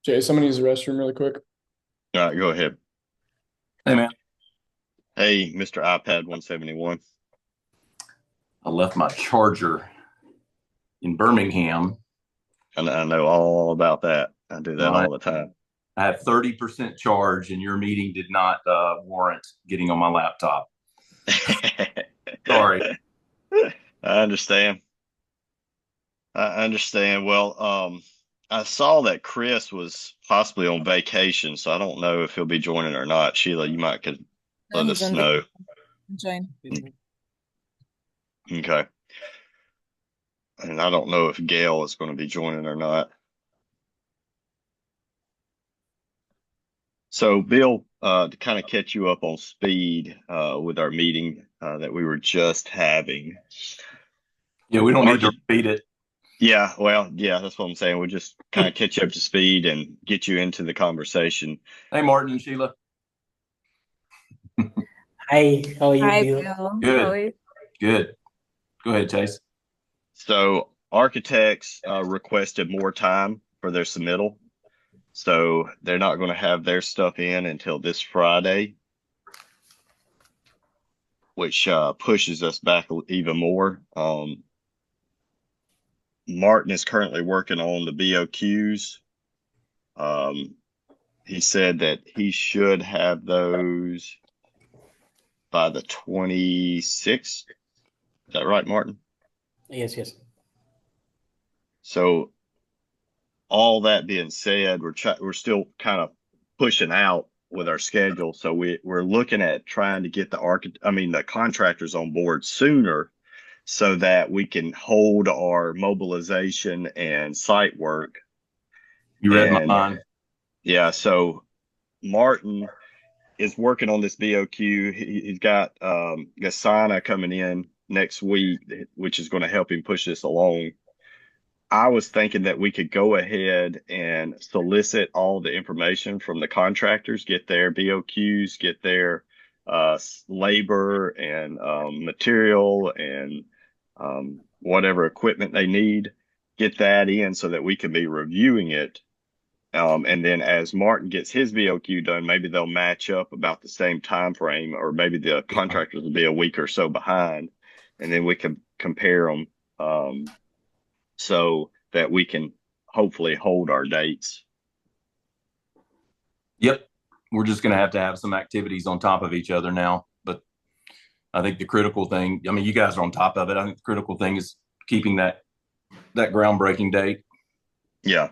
Jay, someone use the restroom really quick. All right, go ahead. Hey man, Hey, Mr. iPad 171. I left my charger in Birmingham. I know all about that. I do that I all the time. have 30% charge, and your meeting did not warrant getting on my laptop. Sorry. I understand. I understand. Well, I saw that Chris was possibly on vacation, so I don't know if he'll be joining or not. Sheila, you might could No, let he's us on know. vacation. Okay. And I don't know if Gail is going to be joining or not. So, Bill, to kind of catch you up on speed with our meeting that we were just having, Yeah, we don't need to Archie, repeat it. yeah, well, yeah, that's what I'm saying. We'll just kind of catch you up to speed and get you into the conversation. Hey, Martin and Sheila. Hi, how are you, Hi, Bill? Bill. How Good, are you? good. Go ahead, Chase. So, architects requested more time for their submittal. So, they're not going to have their stuff in until this Friday, which pushes us back even more. Martin is currently working on the BOQs. Um, he said that he should have those by the 26th. Is that right, Martin? Yes, yes. So all that being said, we're still kind of pushing out with our schedule. So we're looking at trying to get the contractors on board sooner so that we can hold our mobilization and site work. You read my And mind. yeah, so Martin is working on this BOQ. He's got Gasana coming in next week, which is going to help him push this along. I was thinking that we could go ahead and solicit all the information from the contractors, get their BOQs, get their labor and material and whatever equipment they need, get that in so that we can be reviewing it. And then as Martin gets his BOQ done, maybe they'll match up about the same time frame, or maybe the contractors will be a week or so behind, and then we can compare them. So that we can hopefully hold our dates. Yep. We're just going to have some activities on top of each other now. But I think the critical thing, I mean, you guys are on top of it. I think the critical thing is keeping that groundbreaking date. Yeah.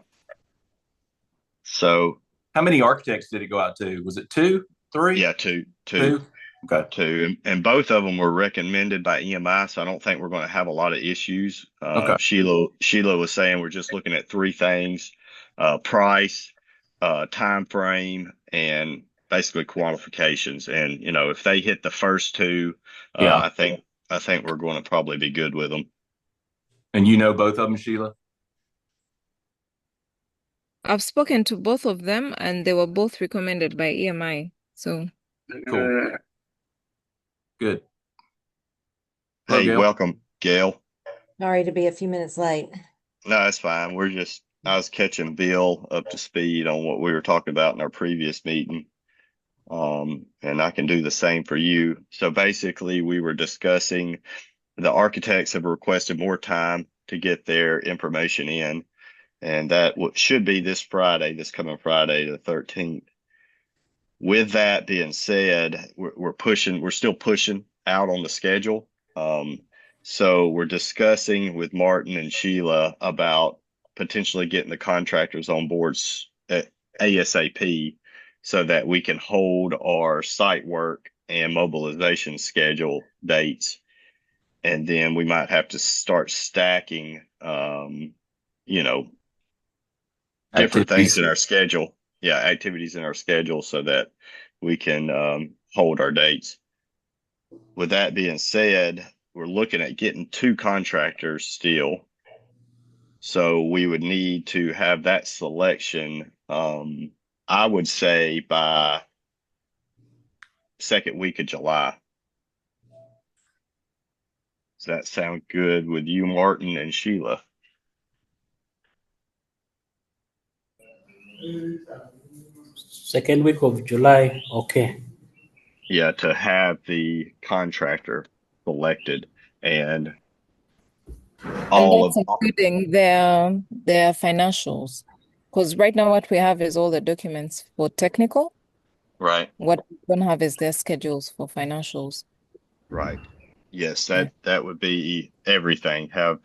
So How many architects did it go out to? Was it two, three, yeah, two. two? Okay. Two, and both of them were recommended by EMI, so I don't think we're going to have a lot of issues. Okay. Sheila was saying we're just looking at three things: price, time frame, and basically qualifications. And if they hit the first two, Yeah. I think we're going to probably be good with them. And you know both of them, Sheila? I've spoken to both of them and they were both recommended by EMI. So, Cool. Good. Hello, Hey, Gail. welcome, Gail. Sorry to be a few minutes late. No, that's fine. I was catching Bill up to speed on what we were talking about in our previous meeting. And I can do the same for you. So basically, we were discussing the architects have requested more time to get their information in, and that should be this coming Friday, the 13th. With that being said, we're still pushing out on the schedule. So we're discussing with Martin and Sheila about potentially getting the contractors on board ASAP so that we can hold our site work and mobilization schedule dates. And then we might have to start stacking, different things Activities. in our schedule. Yeah, activities in our schedule so that we can hold our dates. With that being said, we're looking at getting two contractors still. So we would need to have that selection, I would say by second week of July. Does that sound good with you, Martin and Sheila? Second week of July. Okay. Yeah, to have the contractor selected and And all that's of, including their financials. Because right now what we have is all the documents for technical. right, What we don't have is their schedules for financials. right. Yes, Yeah. that would be everything. Have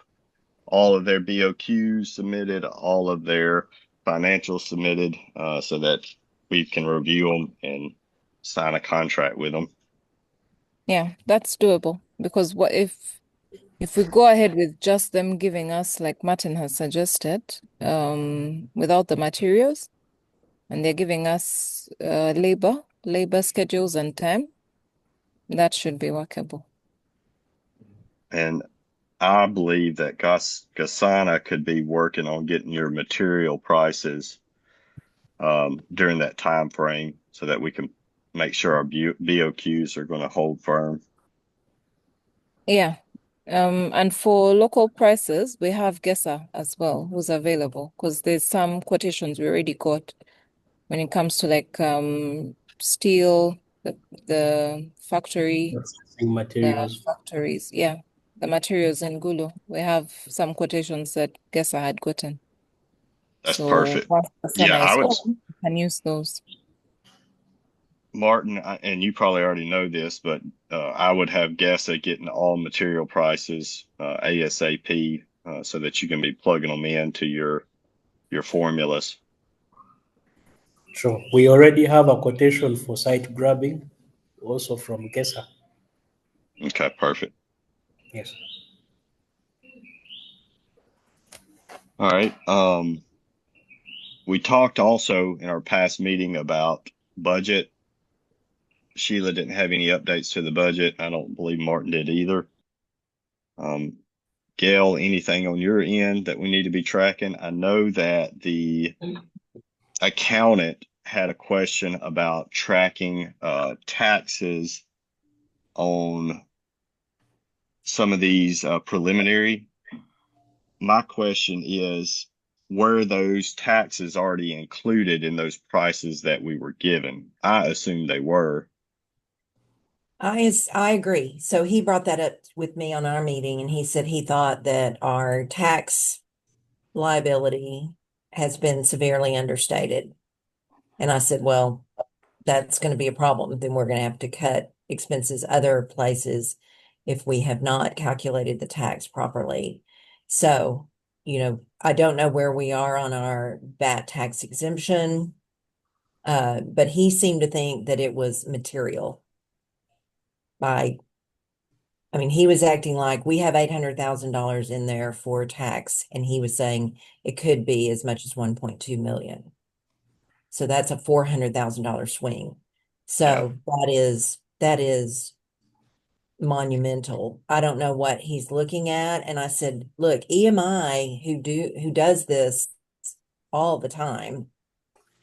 all of their BOQs submitted, all of their financials submitted, so that we can review them and sign a contract with them. Yeah, that's doable because what if we go ahead with just them giving us, like Martin has suggested, without the materials, and they're giving us labor schedules and time, that should be workable. And I believe that Gasana could be working on getting your material prices during that time frame so that we can make sure our BOQs are going to hold firm. Yeah. And for local prices, we have Gesa as well, who's available because there's some quotations we already got when it comes to like steel, the factory, Processing the materials. factories, yeah, the materials in Gulu. We have some quotations that Gesa had gotten. That's So perfect. once Yeah, Asana I is would, on, we can use those. Martin, and you probably already know this, but I would have Gessa getting all material prices ASAP so that you can be plugging them into your formulas. Sure. We already have a quotation for site grabbing, also from Gesa. Okay, perfect. Yes. All right. We talked also in our past meeting about budget. Sheila didn't have any updates to the budget. I don't believe Martin did either. Gail, anything on your end that we need to be tracking? I know that the accountant had a question about tracking taxes on some of these preliminary. My question is, were those taxes already included in those prices that we were given? I assume they were. I agree. So he brought that up with me on our meeting and he said he thought that our tax liability has been severely understated. And I said, well, that's going to be a problem. Then we're going to have to cut expenses other places if we have not calculated the tax properly. So, I don't know where we are on our VAT tax exemption, but he seemed to think that it was material. He was acting like we have $800,000 in there for tax, and he was saying it could be as much as 1.2 million. So that's a $400,000 swing. So that is monumental. I don't know what he's looking at. And I said, look, EMI who does this all the time,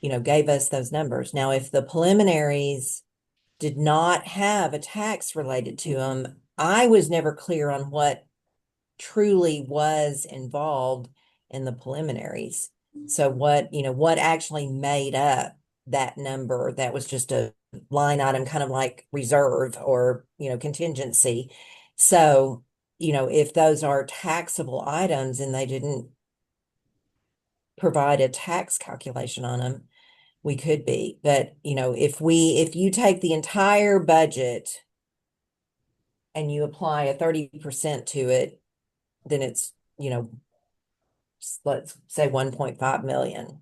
gave us those numbers. Now, if the preliminaries did not have a tax related to them, I was never clear on what truly was involved in the preliminaries. So what actually made up that number that was just a line item, kind of like reserve or, contingency. So, if those are taxable items and they didn't provide a tax calculation on them, we could be. But, if you take the entire budget and you apply a 30% to it, then it's, let's say 1.5 million.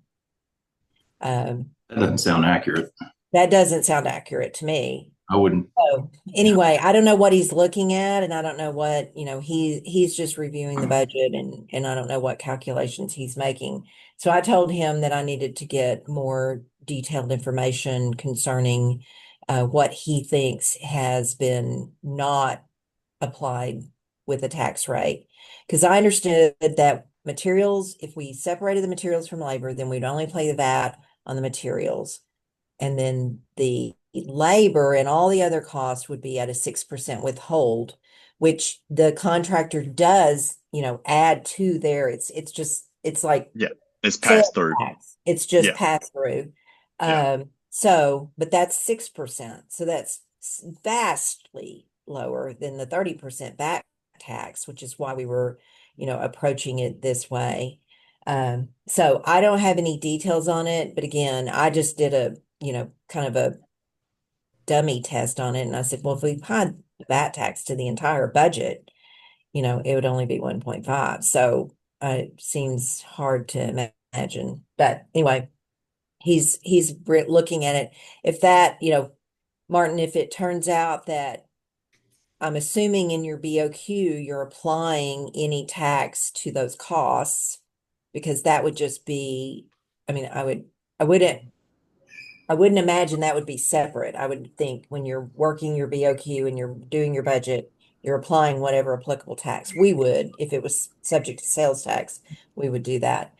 That doesn't sound accurate. That doesn't sound accurate to me. I wouldn't. So anyway, I don't know what he's looking at, and I don't know what, he's just reviewing the budget and I don't know what calculations he's making. So I told him that I needed to get more detailed information concerning what he thinks has been not applied with a tax rate. Because I understood that materials, if we separated the materials from labor, then we'd only pay the VAT on the materials. And then the labor and all the other costs would be at a 6% withhold, which the contractor does, add to there. It's like Yeah, It's sales passed through. tax. It's just Yeah. pass through. Yeah. So, but that's 6%. So that's vastly lower than the 30% back tax, which is why we were, approaching it this way. So I don't have any details on it, but again, I just did a, kind of a dummy test on it. And I said, well, if we applied that tax to the entire budget, it would only be 1.5. So it seems hard to imagine. But anyway, he's looking at it. If that, Martin, if it turns out that I'm assuming in your BOQ, you're applying any tax to those costs, because that would just be, I mean, I wouldn't imagine that would be separate. I would think when you're working your BOQ and you're doing your budget, you're applying whatever applicable tax. We would, if it was subject to sales tax, we would do that.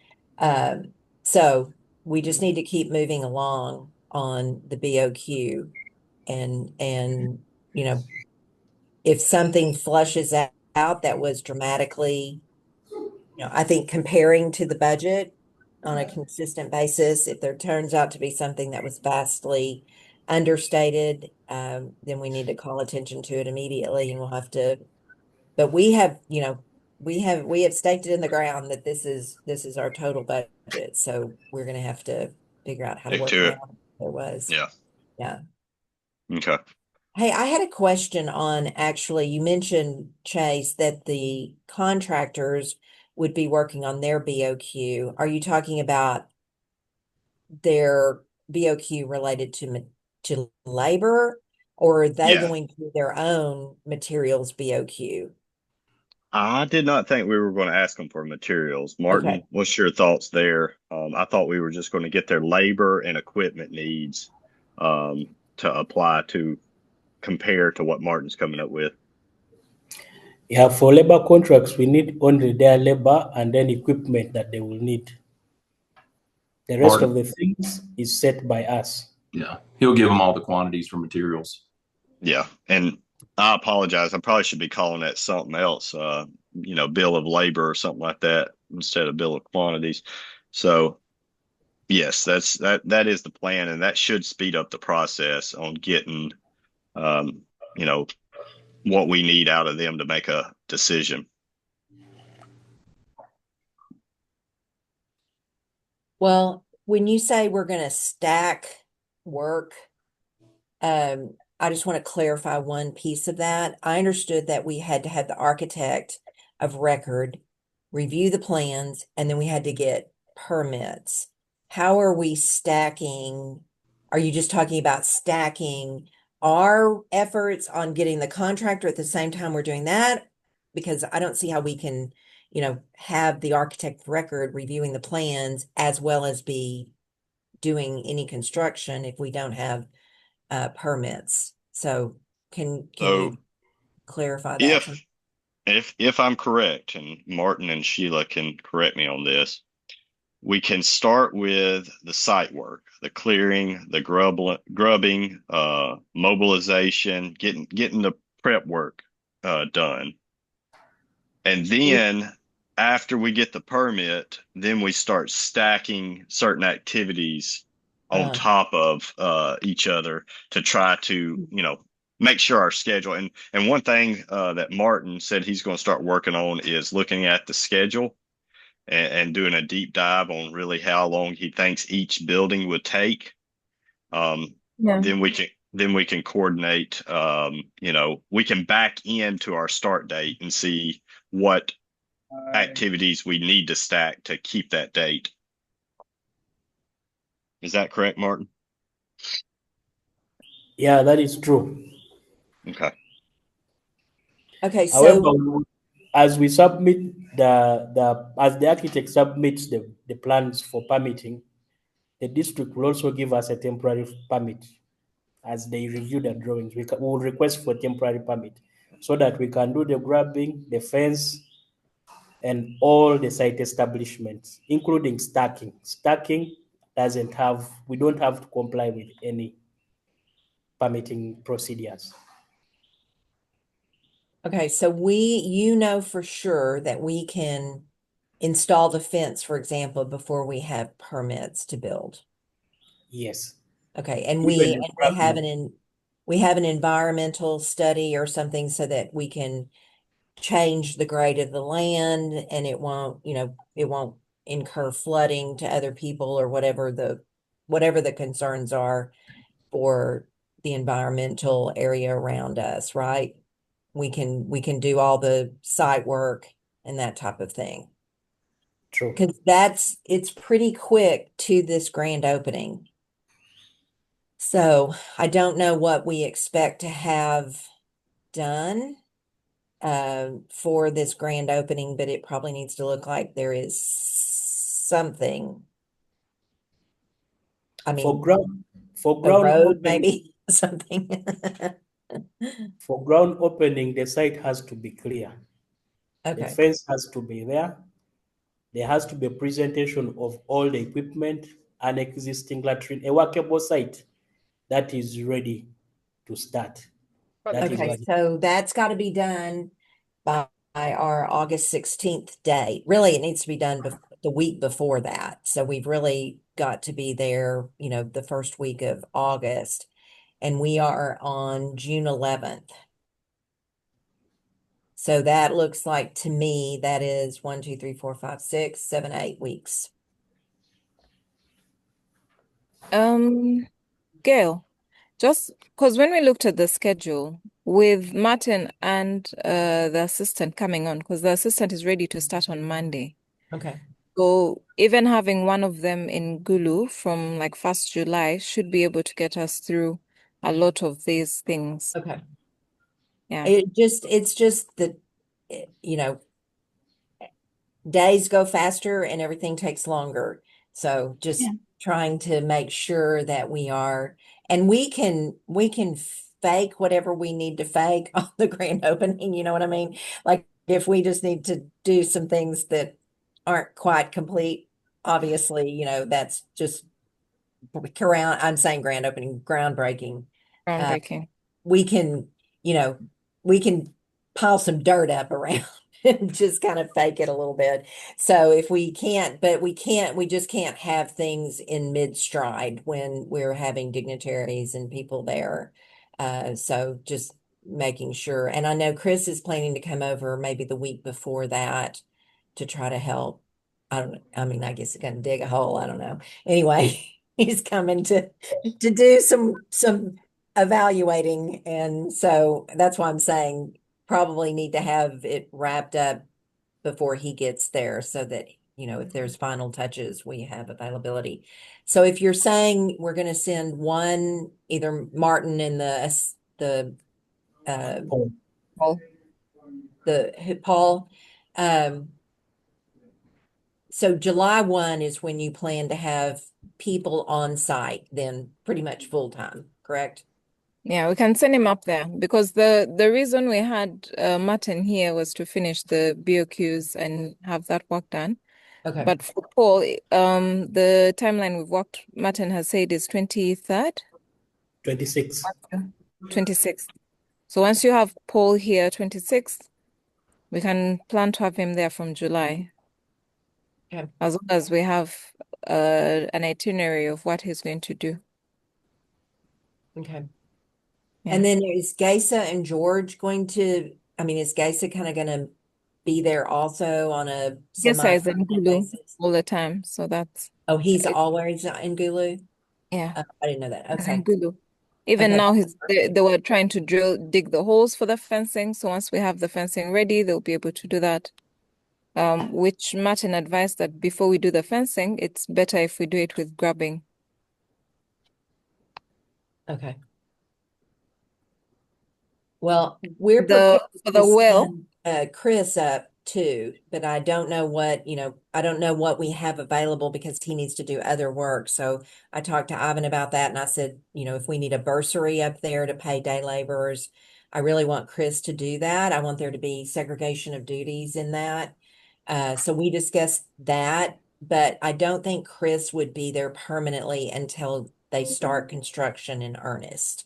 So we just need to keep moving along on the BOQ, and if something flushes out that was dramatically, I think comparing to the budget on a consistent basis, if there turns out to be something that was vastly understated, then we need to call attention to it immediately, and we'll have to, but we have, we have staked it in the ground that this is our total budget. So we're gonna have to figure out how to Stick work to around it. it. There was. Yeah. Yeah. Okay. Hey, I had a question on, actually, you mentioned, Chase, that the contractors would be working on their BOQ. Are you talking about their BOQ related to labor, or are they Yeah. going to do their own materials BOQ? I did not think we were going to ask them for materials. Martin, Okay. what's your thoughts there? I thought we were just going to get their labor and equipment needs to apply to compare to what Martin's coming up with. Yeah, for labor contracts, we need only their labor and then equipment that they will need. The rest Martin. of the things is set by us. Yeah. He'll give them all the quantities for materials. Yeah. And I apologize. I probably should be calling that something else, bill of labor or something like that instead of bill of quantities. So yes, that is the plan, and that should speed up the process on getting, um, what we need out of them to make a decision. Well, when you say we're going to stack work, I just want to clarify one piece of that. I understood that we had to have the architect of record review the plans, and then we had to get permits. How are we stacking? Are you just talking about stacking our efforts on getting the contractor at the same time we're doing that? Because I don't see how we can, have the architect of record reviewing the plans as well as be doing any construction if we don't have permits. So can So you clarify that for me? if I'm correct, and Martin and Sheila can correct me on this, we can start with the site work, the clearing, the grubbing, mobilization, getting the prep work done. And then after we get the permit, then we start stacking certain activities on top of each other to try to, make sure our schedule. And one thing that Martin said he's going to start working on is looking at the schedule and doing a deep dive on really how long he thinks each building would take. Yeah. Then we can coordinate. We can back into our start date and see what activities we need to stack to keep that date. Is that correct, Martin? Yeah, that is true. Okay. Okay, However, so as we submit as the architect submits the plans for permitting, the district will also give us a temporary permit. As they review the drawings, we will request for temporary permit so that we can do the grubbing, the fence, and all the site establishments, including stacking. Stacking we don't have to comply with any permitting procedures. okay, so you know for sure that we can install the fence, for example, before we have permits to build. Yes. Okay, and Even we in we have an environmental study or something so that we can change the grade of the land and it won't, it won't incur flooding to other people or whatever the concerns are for the environmental area around us, right? We can do all the site work and that type of thing. true. Because it's pretty quick to this grand opening. So I don't know what we expect to have done for this grand opening, but it probably needs to look like there is something. I For mean, for a ground road opening, maybe, something. for ground opening, the site has to be clear. The Okay, fence has to be there. There has to be a presentation of all the equipment, an existing latrine, a workable site that is ready to start. That is okay, what. so that's got to be done by our August 16th date. Really, it needs to be done the week before that. So we've really got to be there, the first week of August. And we are on June 11th. So that looks like to me that is 1, 2, 3, 4, 5, 6, 7, 8 weeks. Gail, just because when we looked at the schedule with Martin and the assistant coming on, because the assistant is ready to start on Monday. Okay. So even having one of them in Gulu from like 1st July should be able to get us through a lot of these things. Okay. Yeah. It's just that, days go faster and everything takes longer. So just Yeah. trying to make sure that and we can fake whatever we need to fake on the grand opening, you know what I mean? Like if we just need to do some things that aren't quite complete, obviously, that's just around, I'm saying grand opening, groundbreaking. Uh, Groundbreaking. we can, you know, we can pile some dirt up around and just kind of fake it a little bit. So if we can't, but we just can't have things in mid stride when we're having dignitaries and people there. So just making sure. And I know Chris is planning to come over maybe the week before that to try to help. I mean, I guess it's gonna dig a hole. I don't know. Anyway, he's coming to do some evaluating. And so that's why I'm saying probably need to have it wrapped up before he gets there so that, if there's final touches, we have availability. So if you're saying we're going to send one, either Martin and uh, Well, Paul, um, so July 1 is when you plan to have people on site, then pretty much full time, correct? yeah, we can send him up there because the reason we had Martin here was to finish the BOQs and have that work done. Okay. But for Paul, the timeline we've worked, Martin has said is 23rd, 26. 26th. So once you have Paul here, 26th, we can plan to have him there from July. Okay. As long as we have an itinerary of what he's going to do. Okay. Yeah. And then is Geisa and George is Geisa kind of going to be there also on a Yes, I is in semi-permanent Gulu basis? all the time. So that's Oh, he's it. always in Gulu? Yeah, I didn't know that. he's in Okay. Gulu. Even Okay. now, they were trying to dig the holes for the fencing. So once we have the fencing ready, they'll be able to do that. Which Martin advised that before we do the fencing, it's better if we do it with grubbing. Okay. Well, we're For prepared the to well, send Chris up too, but I don't know I don't know what we have available because he needs to do other work. So I talked to Ivan about that and I said, if we need a bursary up there to pay day laborers, I really want Chris to do that. I want there to be segregation of duties in that. So we discussed that, but I don't think Chris would be there permanently until they start construction in earnest.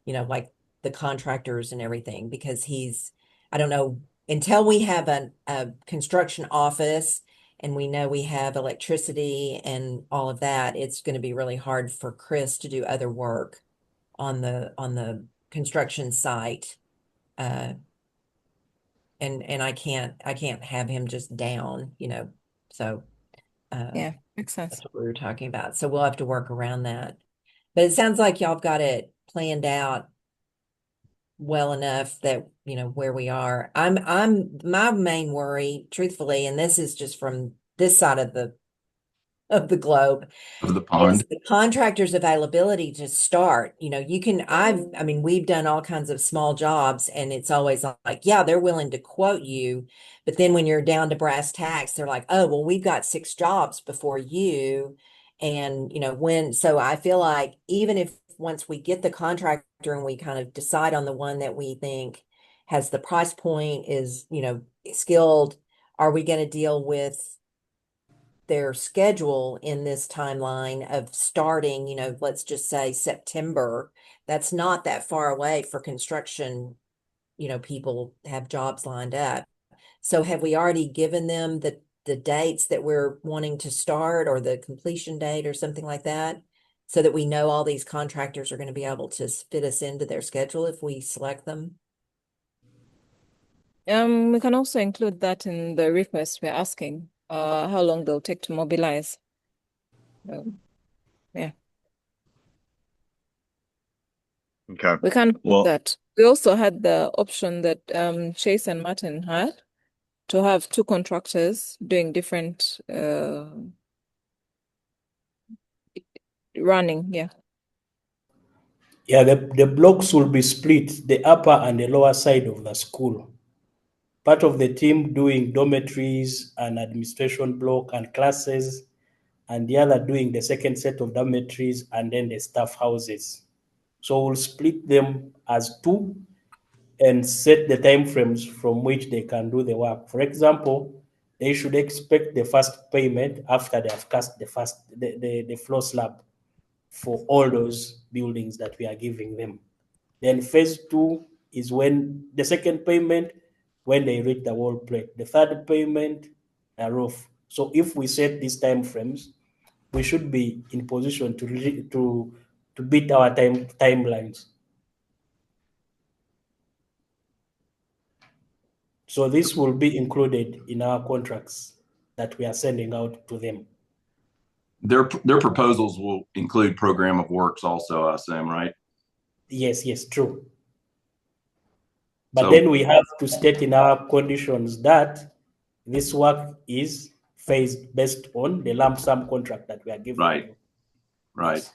Like the contractors and everything, because I don't know, until we have a construction office and we know we have electricity and all of that, it's going to be really hard for Chris to do other work on the construction site. And I can't have him just down, so Yeah, makes sense. that's what we were talking about. So we'll have to work around that. But it sounds like y'all have got it planned out well enough that, where we are. My main worry, truthfully, and this is just from this side of the globe, Of the is pond. the contractor's availability to start. I mean, we've done all kinds of small jobs, and it's always like, yeah, they're willing to quote you. But then when you're down to brass tacks, they're like, oh, well, we've got 6 jobs before you. And, so I feel like even if once we get the contractor and we kind of decide on the one that we think has the price point, is, skilled, are we going to deal with their schedule in this timeline of starting, let's just say September? That's not that far away for construction. People have jobs lined up. So have we already given them the dates that we're wanting to start, or the completion date or something like that, so that we know all these contractors are going to be able to fit us into their schedule if we select them? We can also include that in the request we're asking, how long they'll take to mobilize. Yeah, Okay. we can put Well, that. We also had the option that Chase and Martin had to have 2 contractors doing different running. Yeah. Yeah, the blocks will be split, the upper and the lower side of the school. Part of the team doing dormitories and administration block and classes, and the other doing the second set of dormitories and then the staff houses. So we'll split them as 2 and set the time frames from which they can do the work. For example, they should expect the first payment after they have cast the floor slab for all those buildings that we are giving them. Then phase 2 is when the second payment, when they reach the wall plate. The third payment, a roof. So if we set these time frames, we should be in position to beat our timelines. So this will be included in our contracts that we are sending out to them. Their proposals will include program of works also, I assume, right? Yes, true. But So- then we have to state in our conditions that this work is phased based on the lump sum contract that we are giving Right. you. Right. Yes.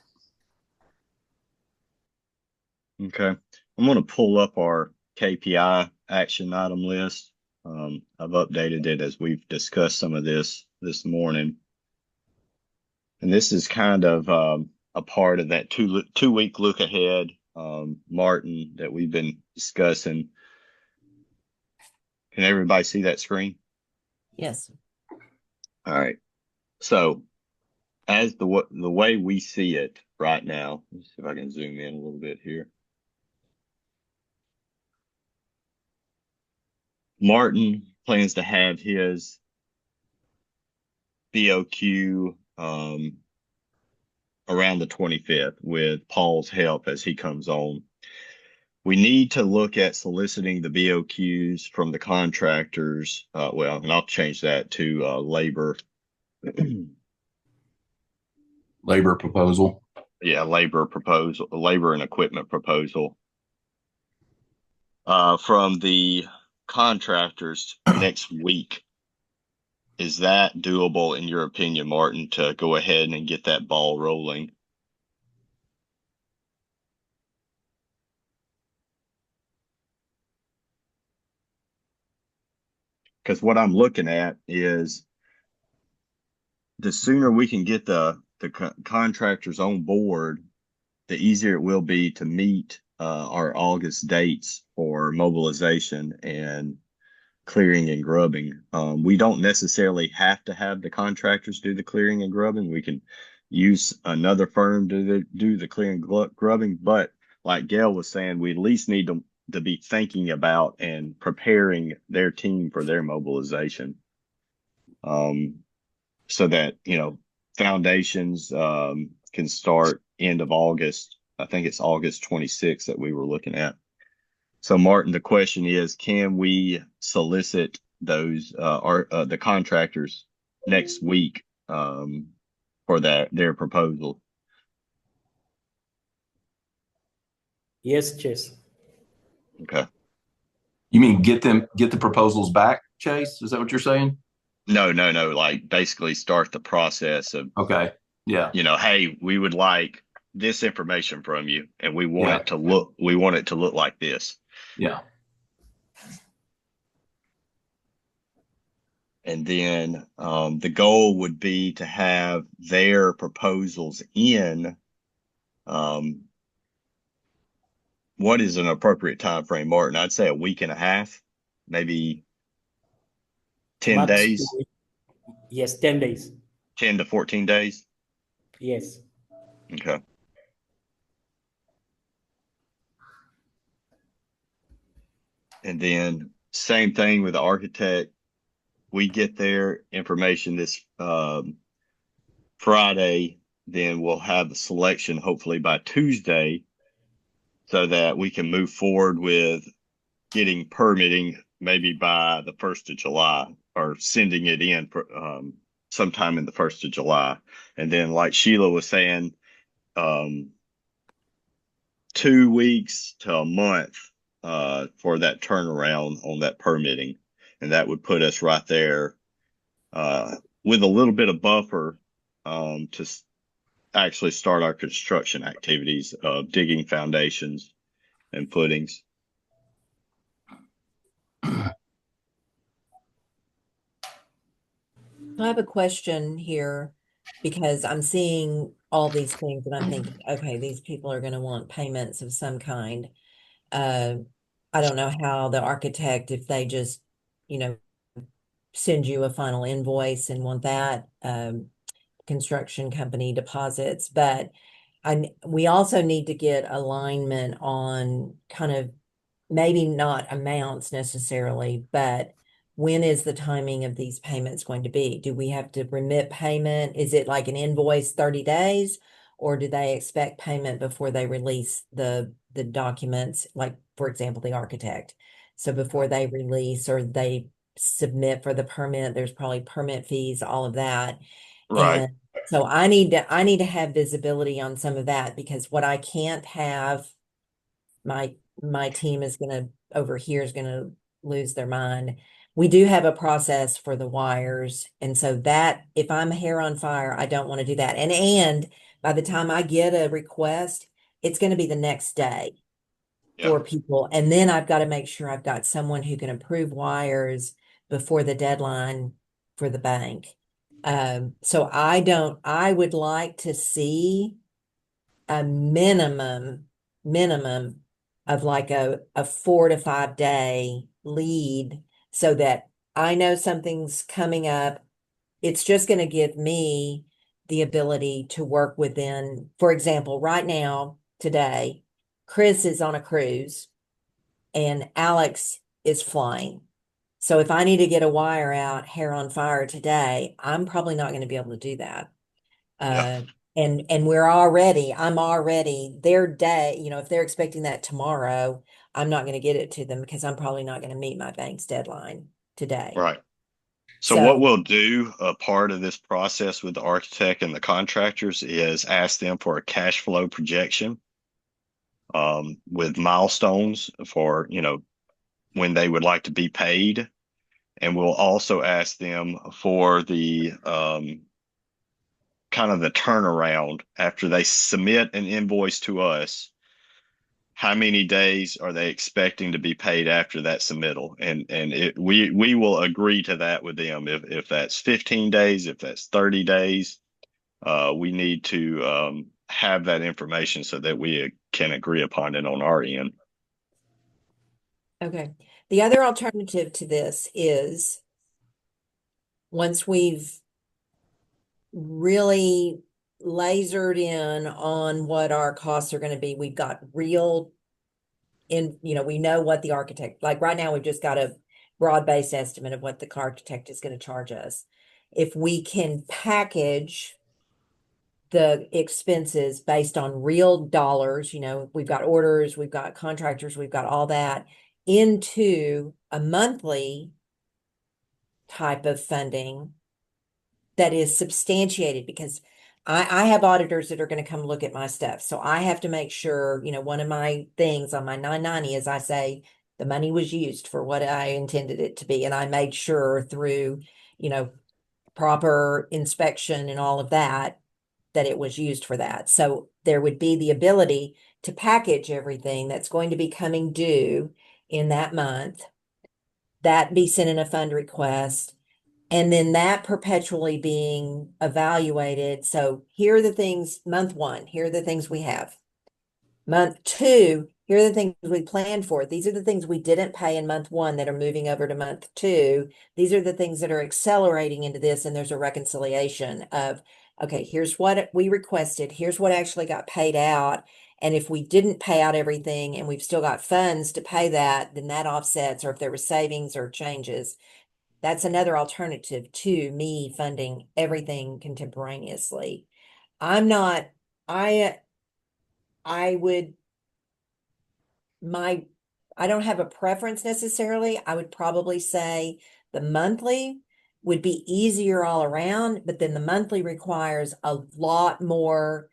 okay. I'm going to pull up our KPI action item list. I've updated it as we've discussed some of this morning. And this is kind of a part of that 2-week look ahead, Martin, that we've been discussing. Can everybody see that screen? Yes. All right. So as the way we see it right now, let's see if I can zoom in a little bit here. Martin plans to have his BOQ around the 25th with Paul's help as he comes on. We need to look at soliciting the BOQs from the contractors. And I'll change that to labor. Labor proposal. Yeah, labor and equipment proposal from the contractors next week. Is that doable in your opinion, Martin, to go ahead and get that ball rolling? Because what I'm looking at is the sooner we can get the contractors on board, the easier it will be to meet our August dates for mobilization and clearing and grubbing. We don't necessarily have to have the contractors do the clearing and grubbing. We can use another firm to do the clearing and grubbing. But like Gail was saying, we at least need to be thinking about and preparing their team for their mobilization. so that, foundations, can start end of August. I think it's August 26th that we were looking at. So Martin, the question is, can we solicit those, the contractors next week, for their proposal? Yes, Chase. Okay. You mean get the proposals back, Chase? Is that what you're saying? No, no, no. Like basically start the process of, Okay. Yeah. hey, we would like this information from you and we want Yeah. it to look like this. Yeah. And then the goal would be to have their proposals in, what is an appropriate time frame, Martin? I'd say a week and a half, maybe 10 Max, days, yes, 10 days. 10 to 14 days. Yes. Okay. And then same thing with the architect. We get their information this Friday, then we'll have the selection hopefully by Tuesday so that we can move forward with getting permitting maybe by the 1st of July or sending it in sometime in the 1st of July. And then like Sheila was saying, 2 weeks to a month for that turnaround on that permitting. And that would put us right there with a little bit of buffer to actually start our construction activities of digging foundations and footings. I have a question here because I'm seeing all these things and I'm thinking, okay, these people are going to want payments of some kind. I don't know how the architect, if they just, send you a final invoice and want that, construction company deposits, but we also need to get alignment on kind of maybe not amounts necessarily, but when is the timing of these payments going to be? Do we have to remit payment? Is it like an invoice 30 days? Or do they expect payment before they release the documents, like, for example, the architect? So before they release or they submit for the permit, there's probably permit fees, all of that. Right. And so I need to have visibility on some of that because what I can't have, my team is gonna over here is gonna lose their mind. We do have a process for the wires, and so that if I'm hair on fire, I don't want to do that. And by the time I get a request, it's going to be the next day for people, and then I've got to make sure I've got someone who can approve wires before the deadline for the bank. So I would like to see a minimum of like a 4 to 5 day lead so that I know something's coming up. It's just going to give me the ability to work within, for example, right now, today, Chris is on a cruise and Alex is flying. So if I need to get a wire out, hair on fire today, I'm probably not going to be able to do that. And I'm already their day, if they're expecting that tomorrow, I'm not going to get it to them because I'm probably not going to meet my bank's deadline today. Right. So what we'll do, a part of this process with the architect and the contractors is ask them for a cash flow projection with milestones for, when they would like to be paid. And we'll also ask them for the kind of the turnaround after they submit an invoice to us. How many days are they expecting to be paid after that submittal? And we will agree to that with them. If that's 15 days, if that's 30 days, we need to have that information so that we can agree upon it on our end. Okay. The other alternative to this is once we've really lasered in on what our costs are going to be, we've got real we know what the architect, like right now, we've just got a broad-based estimate of what the architect is going to charge us. if we can package the expenses based on real dollars, we've got orders, we've got contractors, we've got all that into a monthly type of funding that is substantiated, because I have auditors that are going to come look at my stuff. So I have to make sure, one of my things on my 990 is I say the money was used for what I intended it to be. And I made sure through, proper inspection and all of that, that it was used for that. So there would be the ability to package everything that's going to be coming due in that month, that be sent in a fund request, and then that perpetually being evaluated. So here are the things, month one, here are the things we have. Month two, here are the things we planned for. These are the things we didn't pay in month one that are moving over to month two. These are the things that are accelerating into this. And there's a reconciliation of, okay, here's what we requested. Here's what actually got paid out. And if we didn't pay out everything and we've still got funds to pay that, then that offsets, or if there were savings or changes. That's another alternative to me funding everything contemporaneously. I don't have a preference necessarily. I would probably say the monthly would be easier all around, but then the monthly requires a lot more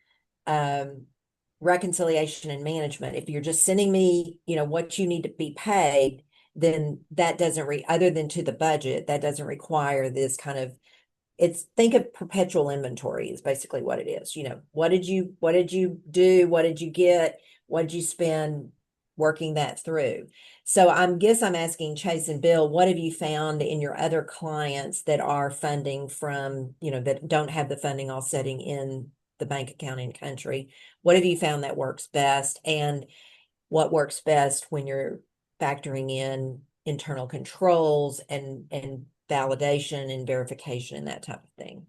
reconciliation and management. If you're just sending me, what you need to be paid, then that doesn't other than to the budget, that doesn't require this kind of, think of perpetual inventory is basically what it is. What did you do? What did you get? What did you spend? Working that through. So I'm asking Chase and Bill, what have you found in your other clients that are funding from, that don't have the funding all setting in the bank account in country? What have you found that works best? And what works best when you're factoring in internal controls and validation and verification and that type of thing?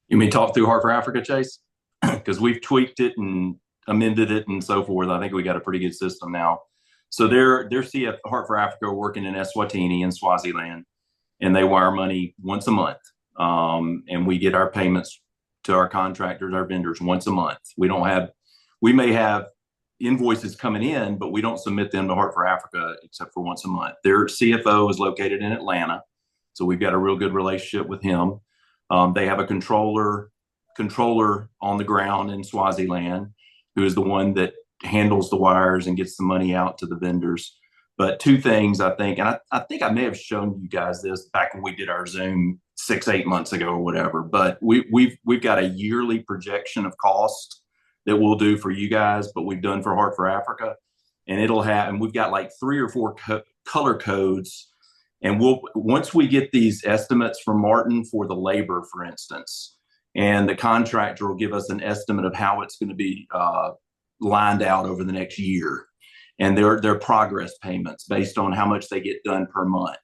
You mean talk through Heart for Africa, Chase? Because we've tweaked it and amended it and so forth. I think we got a pretty good system now. So their CF Heart for Africa are working in Eswatini in Swaziland, and they wire money once a month. And we get our payments to our contractors, our vendors once a month. We may have invoices coming in, but we don't submit them to Heart for Africa except for once a month. Their CFO is located in Atlanta, so we've got a real good relationship with him. They have a controller on the ground in Swaziland, who is the one that handles the wires and gets the money out to the vendors. But two things, I think, and I think I may have shown you guys this back when we did our Zoom 6-8 months ago or whatever, but we've got a yearly projection of cost that we'll do for you guys, but we've done for Heart for Africa. And we've got like 3 or 4 color codes. And once we get these estimates from Martin for the labor, for instance, and the contractor will give us an estimate of how it's going to be lined out over the next year, and their progress payments based on how much they get done per month.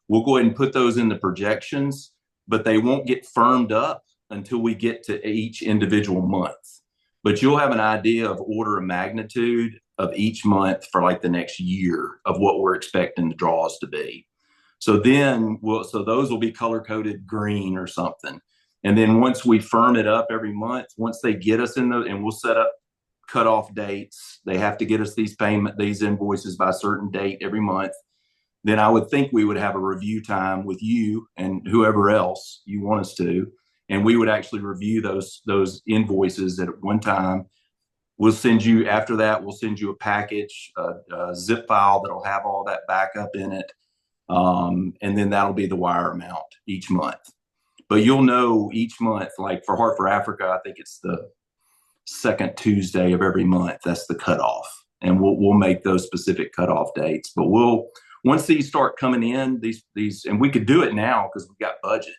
We'll go ahead and put those in the projections, but they won't get firmed up until we get to each individual month. But you'll have an idea of order of magnitude of each month for like the next year of what we're expecting the draws to be. So then those will be color coded green or something. And then once we firm it up every month, once they get us and we'll set up cutoff dates, they have to get us these invoices by a certain date every month. Then I would think we would have a review time with you and whoever else you want us to, and we would actually review those invoices at one time. We'll send you a package, a zip file that'll have all that backup in it, and then that'll be the wire amount each month. But you'll know each month, like for Heart for Africa, I think it's the second Tuesday of every month. That's the cutoff. And we'll make those specific cutoff dates. But once these start coming in, these, and we could do it now because we've got budget.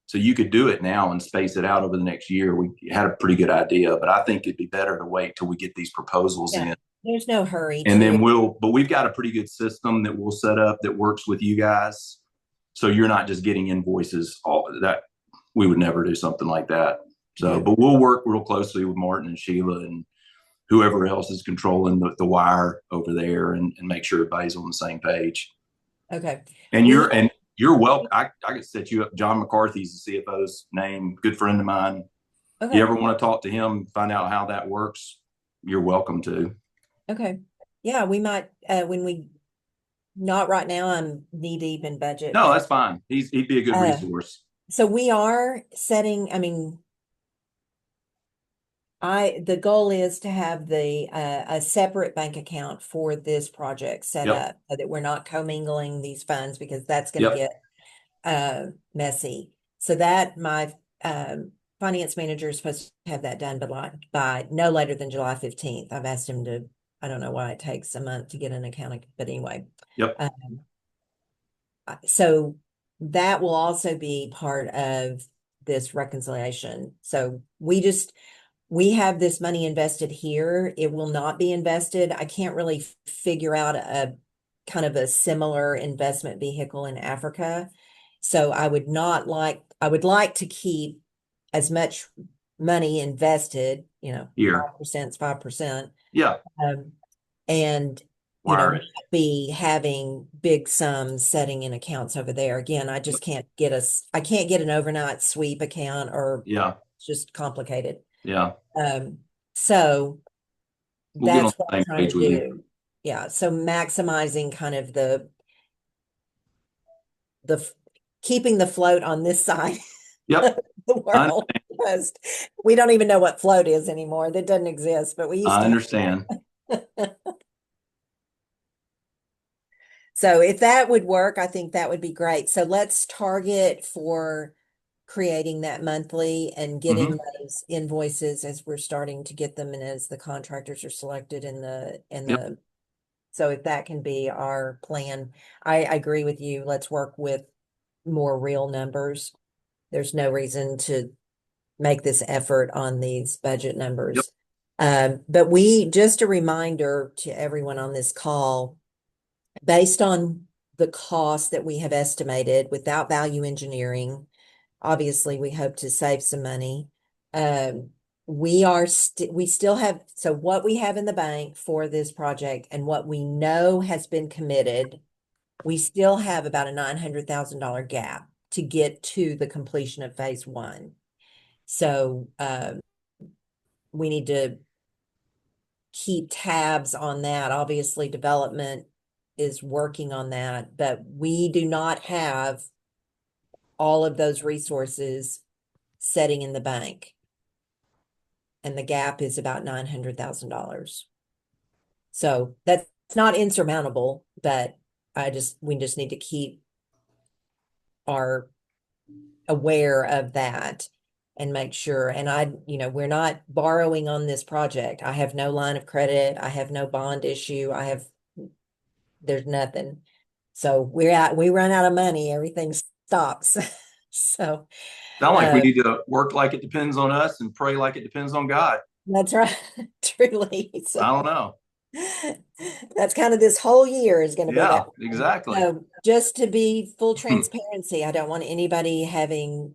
So you could do it now and space it out over the next year. We had a pretty good idea, but I think it'd be better to wait till we get these proposals in. There's no hurry. And then but we've got a pretty good system that we'll set up that works with you guys. So you're not just getting invoices, all that. We would never do something like that. So, but we'll work real closely with Martin and Sheila and whoever else is controlling the wire over there and make sure everybody's on the same page. Okay. And you're welcome. I could set you up. John McCarthy's the CFO's name, good friend of mine. If you Okay. ever want to talk to him, find out how that works, you're welcome to. Okay. Yeah, we might, not right now, I'm knee deep in budget. No, but, that's fine. He'd be a good resource. So we are setting, the goal is to have a separate bank account for this project set Yep. up so that we're not commingling these funds, because that's going to get messy. So that my finance manager is supposed to have that done by no later than July 15th. I've asked him to, I don't know why it takes a month to get an account, but anyway. Yep. So that will also be part of this reconciliation. So we have this money invested here. It will not be invested. I can't really figure out a kind of a similar investment vehicle in Africa. So I would like to keep as much money invested, Here. 5%, 5%. Yeah. And Wire not it. be having big sums setting in accounts over there. Again, I just can't get an overnight sweep account, or Yeah. it's just complicated. Yeah. So We'll get on that's the what I'm same trying page to with you. do. Yeah. So maximizing kind of the keeping the float on this side Yep. of the world, because we don't even know what float is anymore. That doesn't exist, but we used I to. understand. So if that would work, I think that would be great. So let's target for creating that monthly and getting those invoices as we're starting to get them, and as the contractors are selected so if that can be our plan, I agree with you. Let's work with more real numbers. There's no reason to make this effort on these budget numbers. But just a reminder to everyone on this call, based on the cost that we have estimated without value engineering, obviously we hope to save some money. We still have, so what we have in the bank for this project and what we know has been committed, we still have about a $900,000 gap to get to the completion of phase 1. So we need to keep tabs on that. Obviously, development is working on that, but we do not have all of those resources setting in the bank. And the gap is about $900,000. So that's not insurmountable, but we just need to keep aware of that and make sure. And we're not borrowing on this project. I have no line of credit. I have no bond issue. There's nothing. So we run out of money, everything stops. So Sound like we need to work like it depends on us and pray like it depends on God. that's right. Truly. So I don't know. that's kind of this whole year is going to be that. Exactly. So just to be full transparency, I don't want anybody having,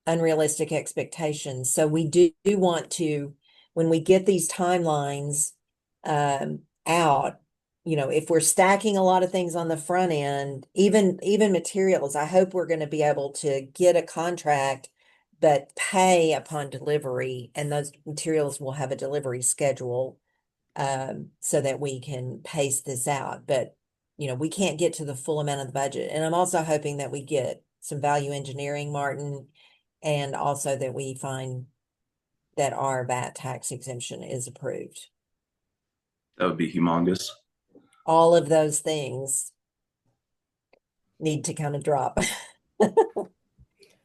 unrealistic expectations. So we do want to, when we get these timelines out, if we're stacking a lot of things on the front end, even materials, I hope we're going to be able to get a contract, but pay upon delivery, and those materials will have a delivery schedule, so that we can pace this out. But, we can't get to the full amount of the budget. And I'm also hoping that we get some value engineering, Martin, and also that we find that our VAT tax exemption is approved. That would be humongous. All of those things need to kind of drop.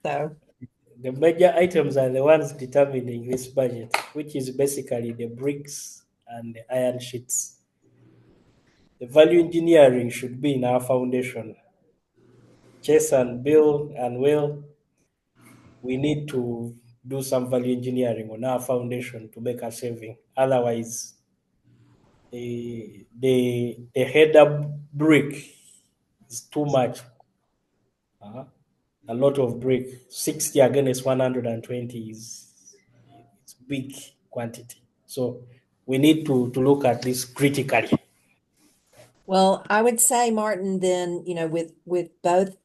So the major items are the ones determining this budget, which is basically the bricks and the iron sheets. The value engineering should be in our foundation. Chase and Bill and Will, we need to do some value engineering on our foundation to make a saving. Otherwise, the header brick is too much. A lot of brick, 60 against 120 it's big quantity. So we need to look at this critically. well, I would say, Martin, then, with both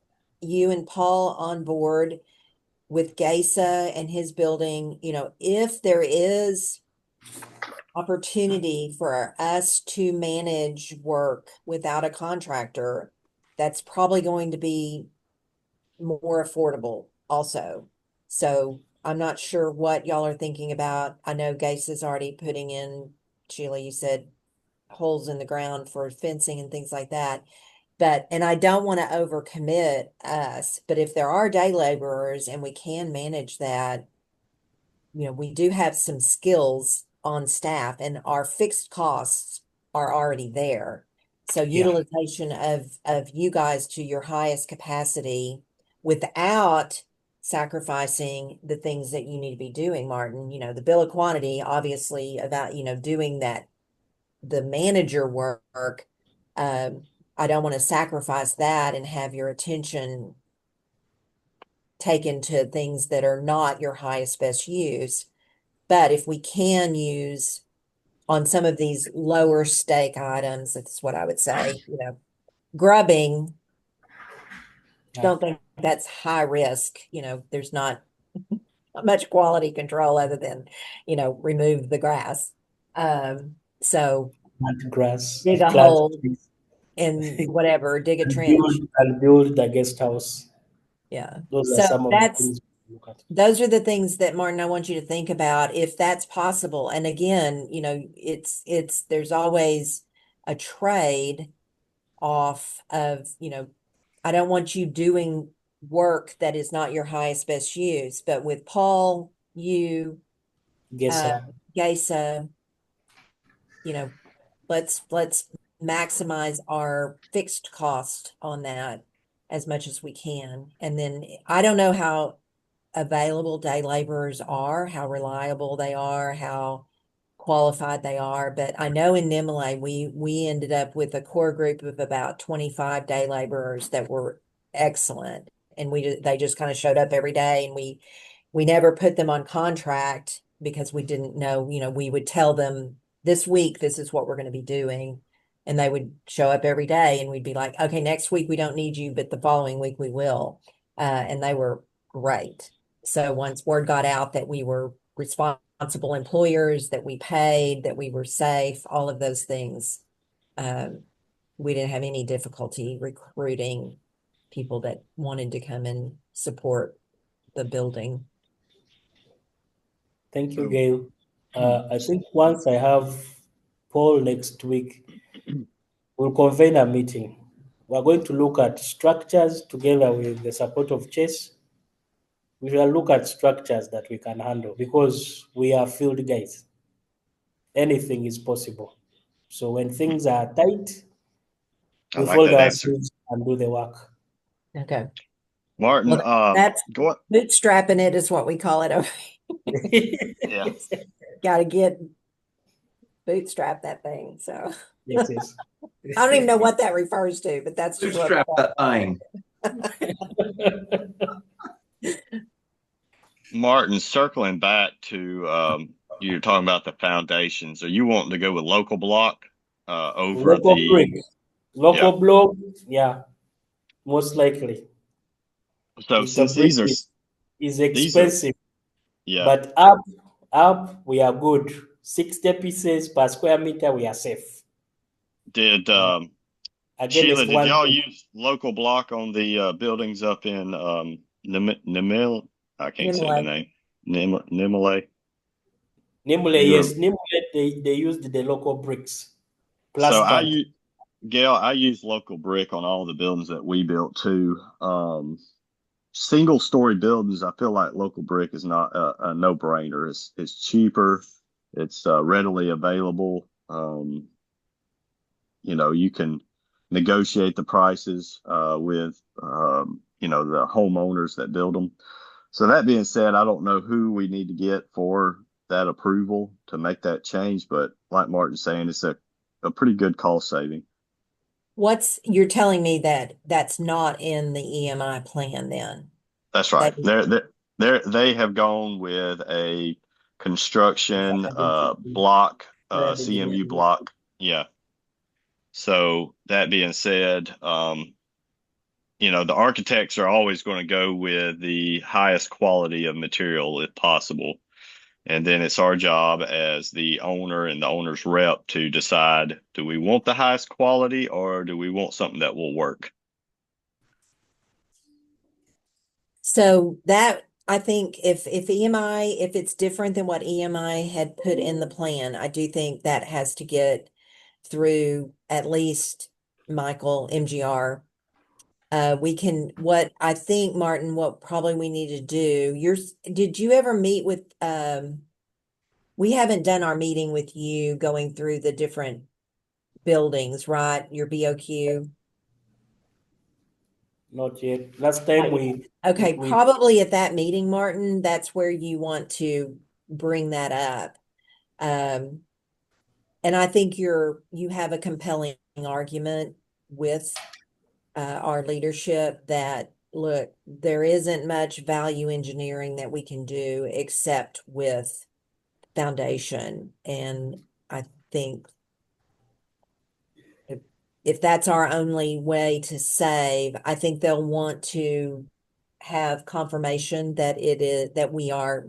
you and Paul on board with Gesa and his building, if there is opportunity for us to manage work without a contractor, that's probably going to be more affordable also. So I'm not sure what y'all are thinking about. I know Gase is already putting in, Sheila, you said holes in the ground for fencing and things like that. And I don't want to overcommit us, but if there are day laborers and we can manage that, we do have some skills on staff and our fixed costs are already there. So Yeah. utilization of you guys to your highest capacity without sacrificing the things that you need to be doing, Martin, the bill of quantity, obviously about, doing that, the manager work. I don't want to sacrifice that and have your attention taken to things that are not your highest best use. But if we can use on some of these lower stake items, that's what I would say, grubbing, don't think that's high risk. There's not much quality control other than, remove the grass. So Plant grass, dig a plant hole trees, and whatever, dig a and trench. build the guest house. Yeah. Those are So some of the things we look at. those are the things that, Martin, I want you to think about if that's possible. And again, there's always a trade off of, I don't want you doing work that is not your highest best use, but with Paul, you, Gesa. Gesa, let's maximize our fixed cost on that as much as we can. And then I don't know how available day laborers are, how reliable they are, how qualified they are. But I know in Nimile, we ended up with a core group of about 25 day laborers that were excellent. And they just kind of showed up every day, and we never put them on contract because we didn't know, we would tell them this week, this is what we're going to be doing. And they would show up every day and we'd be like, okay, next week we don't need you, but the following week we will. And they were great. So once word got out that we were responsible employers, that we paid, that we were safe, all of those things, we didn't have any difficulty recruiting people that wanted to come and support the building. Thank you, Gail. I think once I have Paul next week, we'll convene a meeting. We're going to look at structures together with the support of Chase. We shall look at structures that we can handle because we are field guys. Anything is possible. So when things are tight, I we like fold that our answer. sleeves and do the work. Okay. Martin, Well, that's go on. bootstrapping it is what we call it. Yeah. Got to get bootstrap that thing. So Yes, yes. I don't even know what that refers to, but that's just what. Bootstrap that thing. Martin, circling back to you're talking about the foundations. Are you wanting to go with local block over Local the brick. Local Yeah. block, yeah, most likely. So If the since brick these are is these are expensive, yeah, but up we are good. 60 pieces per square meter, we are safe. did Again, Sheila, it's did one y'all thing. use local block on the buildings up in Nimile? I can't say the Nimile. name. Nimile. Nimule, You were yes, Nimule, they used the local bricks, so plastered. Gail, I use local brick on all the buildings that we built too. Single story buildings, I feel like local brick is not a no brainer. It's cheaper. It's readily available. You can negotiate the prices with the homeowners that build them. So that being said, I don't know who we need to get for that approval to make that change, but like Martin's saying, it's a pretty good cost saving. You're telling me that that's not in the EMI plan then? That's right. That They have gone with a construction Identity, block, shared CMU engineering. block. Yeah. So that being said, the architects are always going to go with the highest quality of material if possible. And then it's our job as the owner and the owner's rep to decide, do we want the highest quality or do we want something that will work? So that I think if EMI, if it's different than what EMI had put in the plan, I do think that has to get through at least Michael MGR. What I think, Martin, what probably we need to do, did you ever meet with, we haven't done our meeting with you going through the different buildings, right? Your BOQ. Not yet. Last time Okay, we probably at that meeting, Martin, that's where you want to bring that up. And I think you have a compelling argument with our leadership that, look, there isn't much value engineering that we can do except with foundation. And I think if that's our only way to save, I think they'll want to have confirmation that that we are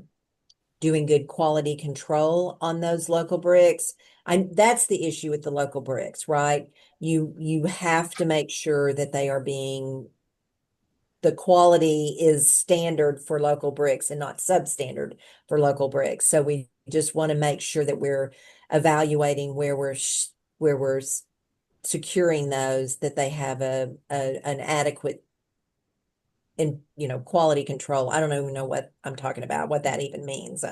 doing good quality control on those local bricks. That's the issue with the local bricks, right? You have to make sure that the quality is standard for local bricks and not substandard for local bricks. So we just want to make sure that we're evaluating where we're securing those, that they have an adequate quality control. I don't even know what I'm talking about, what that even means.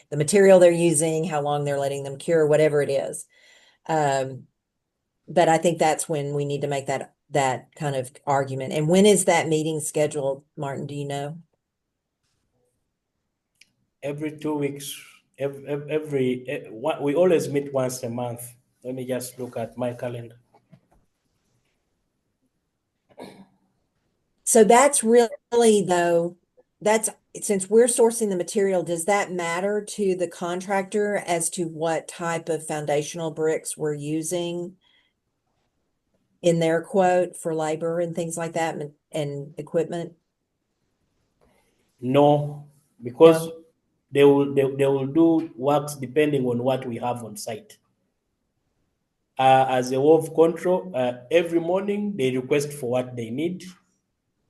The material they're using, how long they're letting them cure, whatever it is. But I think that's when we need to make that kind of argument. And when is that meeting scheduled, Martin? Do you know? every 2 weeks, we always meet once a month. Let me just look at my calendar. So that's really, though, since we're sourcing the material, does that matter to the contractor as to what type of foundational bricks we're using in their quote for labor and things like that and equipment? No, because No. they will do works depending on what we have on site. As a wolf control, every morning they request for what they need.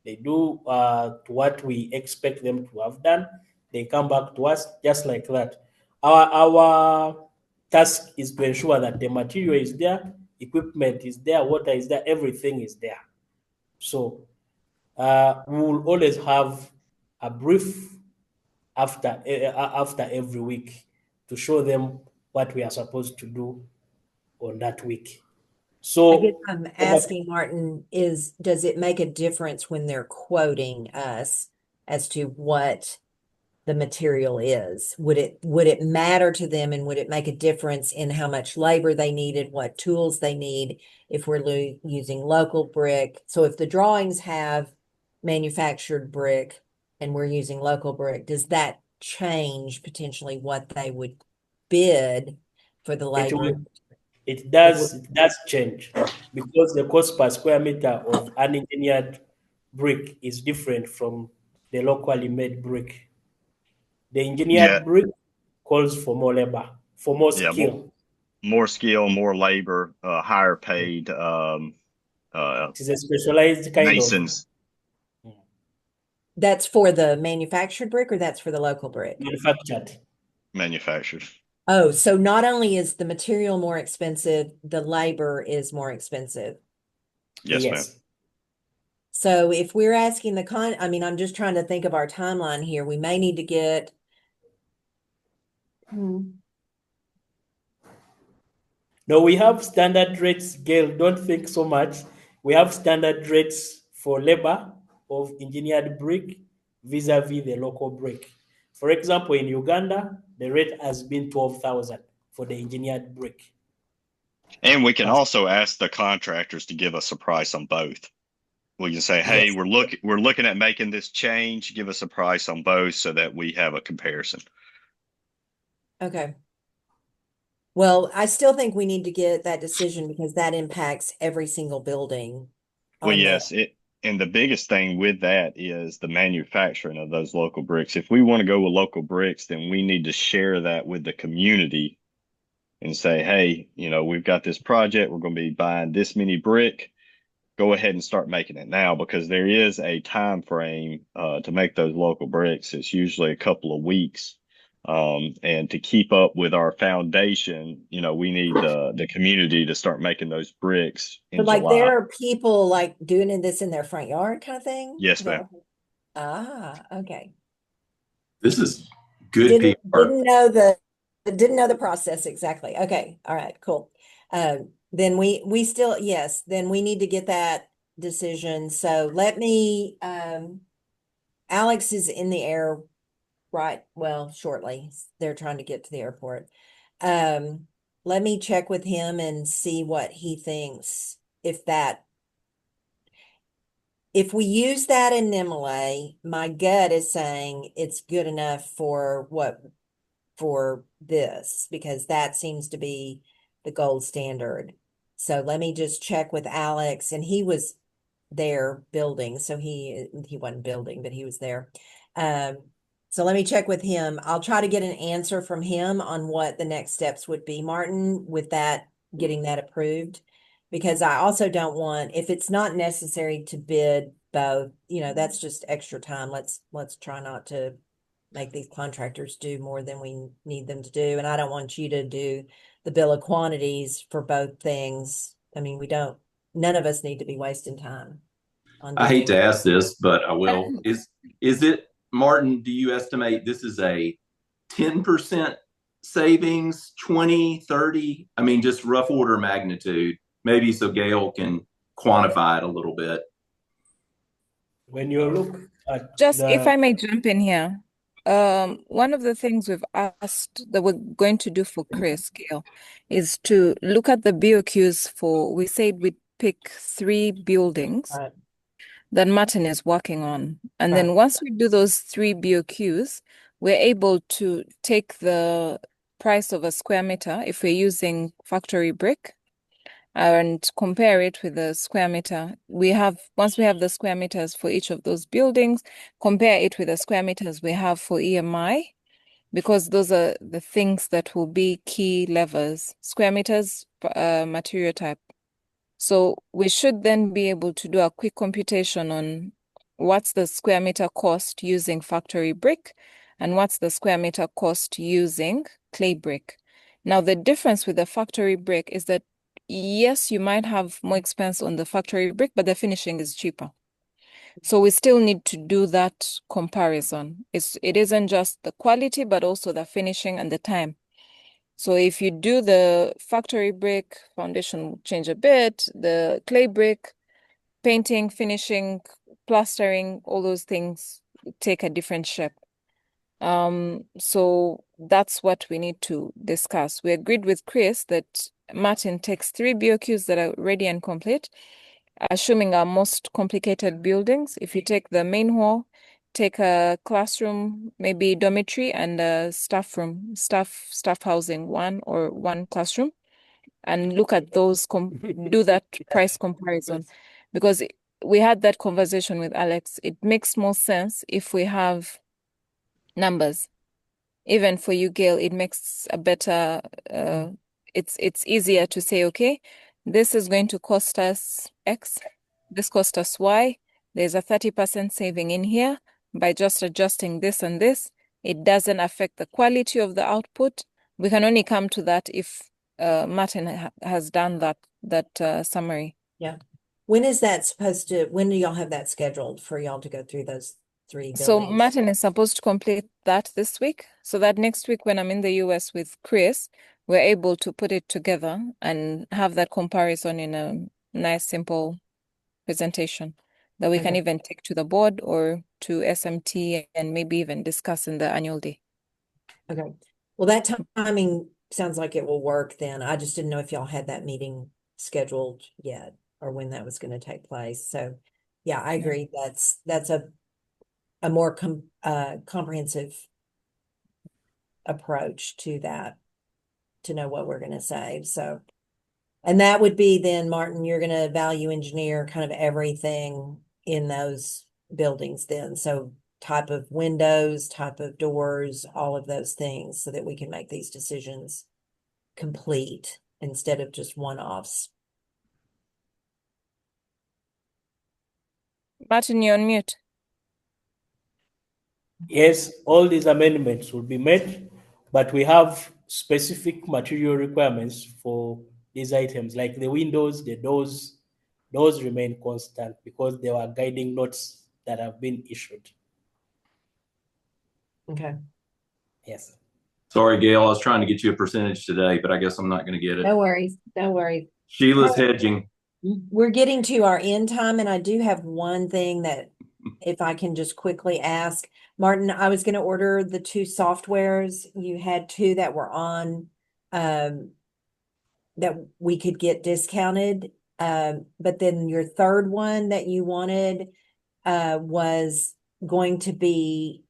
They do to what we expect them to have done. They come back to us just like that. Our task is to ensure that the material is there, equipment is there, water is there, everything is there. So we will always have a brief after every week to show them what we are supposed to do on that week. I guess So I'm asking, Martin, does it make a difference when they're quoting us as to what the material is? Would it matter to them, and would it make a difference in how much labor they needed, what tools they need if we're using local brick? So if the drawings have manufactured brick and we're using local brick, does that change potentially what they would bid for the labor? it does change because the cost per square meter of an engineered brick is different from the locally made brick. The Yeah, engineered brick calls for more labor, for more yeah, skill. more skill, more labor, higher paid It is a specialized kind of. masons. That's for the manufactured brick, or that's for the local brick? Manufactured. Manufactured. Oh, so not only is the material more expensive, the labor is more expensive. Yes, ma'am. So if we're asking I'm just trying to think of our timeline here. We may need to get. No, we have standard rates, Gail. Don't think so much. We have standard rates for labor of engineered brick vis-a-vis the local brick. For example, in Uganda, the rate has been 12,000 for the engineered brick. And we can also ask the contractors to give us a price on both. We can say, hey, Yes. we're looking at making this change. Give us a price on both so that we have a comparison. Okay. Well, I still think we need to get that decision because that impacts every single building. Well, on yes, And the biggest thing with that is the manufacturing of those local bricks. If we want to go with local bricks, then we need to share that with the community and say, hey, we've got this project. We're going to be buying this many brick. Go ahead and start making it now, because there is a time frame to make those local bricks. It's usually a couple of weeks. And to keep up with our foundation, we need the community to start making those bricks in But like July. there are people like doing this in their front yard kind of thing? Yes, Is that ma'am. what- Ah, okay. This is good Didn't PR. didn't know the process exactly. Okay, all right, cool. Then we still, yes, then we need to get that decision. So let me Alex is in the air right, well, shortly. They're trying to get to the airport. Let me check with him and see what he thinks. If we use that in Nimile, my gut is saying it's good enough for this, because that seems to be the gold standard. So let me just check with Alex, and he was there building, so he wasn't building, but he was there. So let me check with him. I'll try to get an answer from him on what the next steps would be, Martin, with that, getting that approved. Because I also don't want, if it's not necessary to bid both, that's just extra time. Let's try not to make these contractors do more than we need them to do. And I don't want you to do the bill of quantities for both things. I mean, none of us need to be wasting time on I hate doing. to ask this, but I will. Is it, Martin, do you estimate this is a 10% savings, 20, 30? I mean, just rough order of magnitude, maybe so Gail can quantify it a little bit. When you look at Just if I may jump in here, one of the things we've asked that we're going to do for Chris, Gail, is to look at the BOQs for, we said we'd pick 3 buildings Right. that Martin is working on. And Right. then once we do those 3 BOQs, we're able to take the price of a square meter, if we're using factory brick, and compare it with the square meter. Once we have the square meters for each of those buildings, compare it with the square meters we have for EMI, because those are the things that will be key levers: square meters, material type. So we should then be able to do a quick computation on what's the square meter cost using factory brick and what's the square meter cost using clay brick. Now, the difference with the factory brick is that, yes, you might have more expense on the factory brick, but the finishing is cheaper. So we still need to do that comparison. It isn't just the quality, but also the finishing and the time. So if you do the factory brick, foundation will change a bit, the clay brick, painting, finishing, plastering, all those things take a different shape. So that's what we need to discuss. We agreed with Chris that Martin takes 3 BOQs that are ready and complete, assuming our most complicated buildings. If you take the main hall, take a classroom, maybe dormitory, and a staff room, staff housing, one classroom, and look at those, do that price comparison. Because we had that conversation with Alex. It makes more sense if we have numbers. Even for you, Gail, it makes a better, it's easier to say, okay, this is going to cost us X, this cost us Y. There's a 30% saving in here by just adjusting this and this. It doesn't affect the quality of the output. We can only come to that if Martin has done that summary. Yeah. When do y'all have that scheduled for y'all to go through those 3 So buildings? Martin is supposed to complete that this week, so that next week when I'm in the US with Chris, we're able to put it together and have that comparison in a nice, simple presentation that we can Okay. even take to the board or to SMT and maybe even discuss in the annual day. Okay. Well, that timing sounds like it will work then. I just didn't know if y'all had that meeting scheduled yet or when that was going to take place. So yeah, I agree. That's a more comprehensive approach to that, to know what we're going to save. And that would be then, Martin, you're going to value engineer kind of everything in those buildings then. So type of windows, type of doors, all of those things, so that we can make these decisions complete instead of just one-offs. Martin, you're on mute. Yes, all these amendments will be made, but we have specific material requirements for these items, like the windows, the doors. Those remain constant because there are guiding notes that have been issued. Okay. Yes. Sorry, Gail, I was trying to get you a percentage today, but I guess I'm not going to get it. No worries. No worries. Sheila's hedging. We're getting to our end time, and I do have one thing that if I can just quickly ask. Martin, I was going to order the 2 softwares. You had 2 that were on that we could get discounted. But then your third one that you wanted was going to be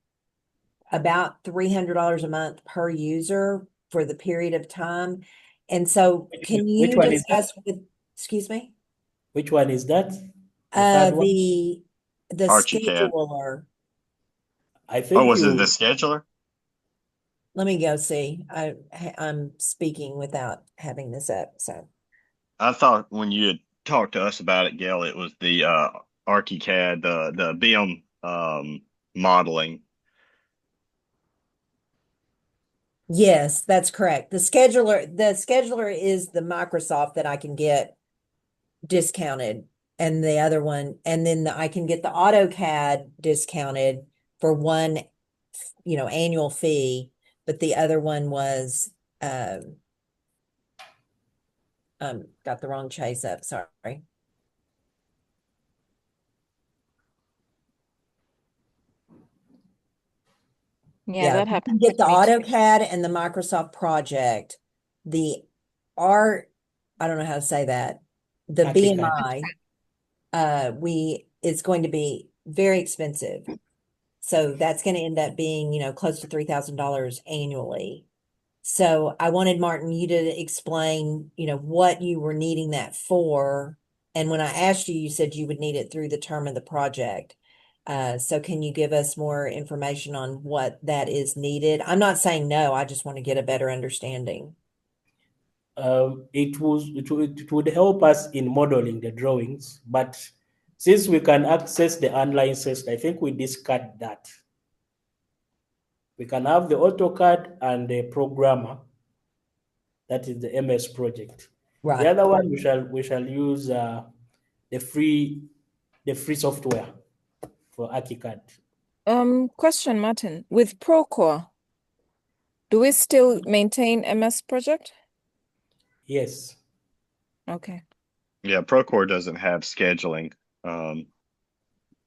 about $300 a month per user for the period of time. And so can Which you one is that? discuss with, excuse me? Which one is that? The third one? The ArchiCAD. scheduler. I think Oh, was it you, the scheduler? Let me go see. I'm speaking without having this up. So I thought when you had talked to us about it, Gail, it was the ArchiCAD, the BIM modeling. yes, that's correct. The scheduler is the Microsoft that I can get discounted, and the other one, and then I can get the AutoCAD discounted for one, annual fee, but the other one was got the wrong chase up, sorry. Yeah, that You can happened get the with me too. AutoCAD and the Microsoft Project. The art, I don't know how to say that. The ArchiCAD. BMI, it's going to be very expensive. So that's going to end up being, close to $3,000 annually. So I wanted, Martin, you to explain, what you were needing that for. And when I asked you, you said you would need it through the term of the project. So can you give us more information on what that is needed? I'm not saying no, I just want to get a better understanding. It would help us in modeling the drawings, but since we can access the unlicensed, I think we discard that. We can have the AutoCAD and the programmer. That is the MS project. Right. The other one we shall use the free software for ArchiCAD. Question, Martin. With Procore, do we still maintain MS Project? Yes. Okay. Yeah, Procore doesn't have scheduling.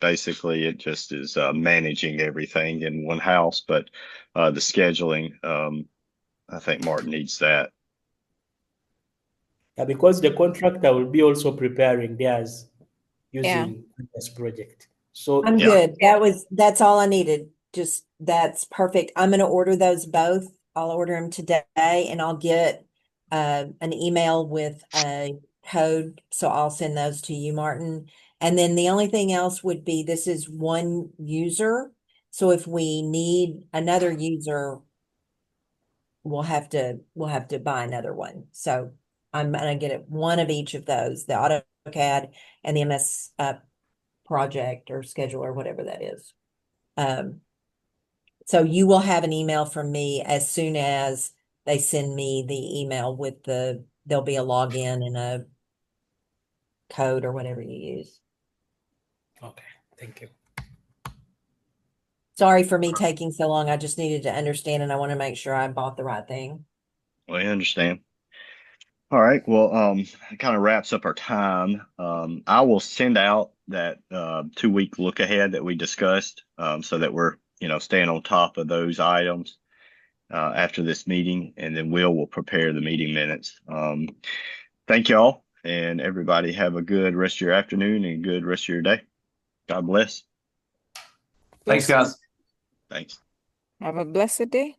Basically, it just is managing everything in one house, but the scheduling, I think Martin needs that. Yeah, because the contractor will be also preparing theirs using this project. So I'm Yeah. good. That's all I needed. Just, that's perfect. I'm going to order those both. I'll order them today, and I'll get an email with a code. So I'll send those to you, Martin. And then the only thing else would be, this is one user. So if we need another user, we'll have to buy another one. So I'm going to get one of each of those, the AutoCAD and the MS project or scheduler, whatever that is. So you will have an email from me as soon as they send me the email with there'll be a login and a code or whatever you use. okay, thank you. Sorry for me taking so long. I just needed to understand, and I want to make sure I bought the right thing. Well, I understand. All right. Well, it kind of wraps up our time. I will send out that 2-week look ahead that we discussed, so that we're, staying on top of those items after this meeting, and then will prepare the meeting minutes. Thank y'all, and everybody have a good rest of your afternoon and good rest of your day. God bless. Thanks, guys. Thanks. Have a blessed day.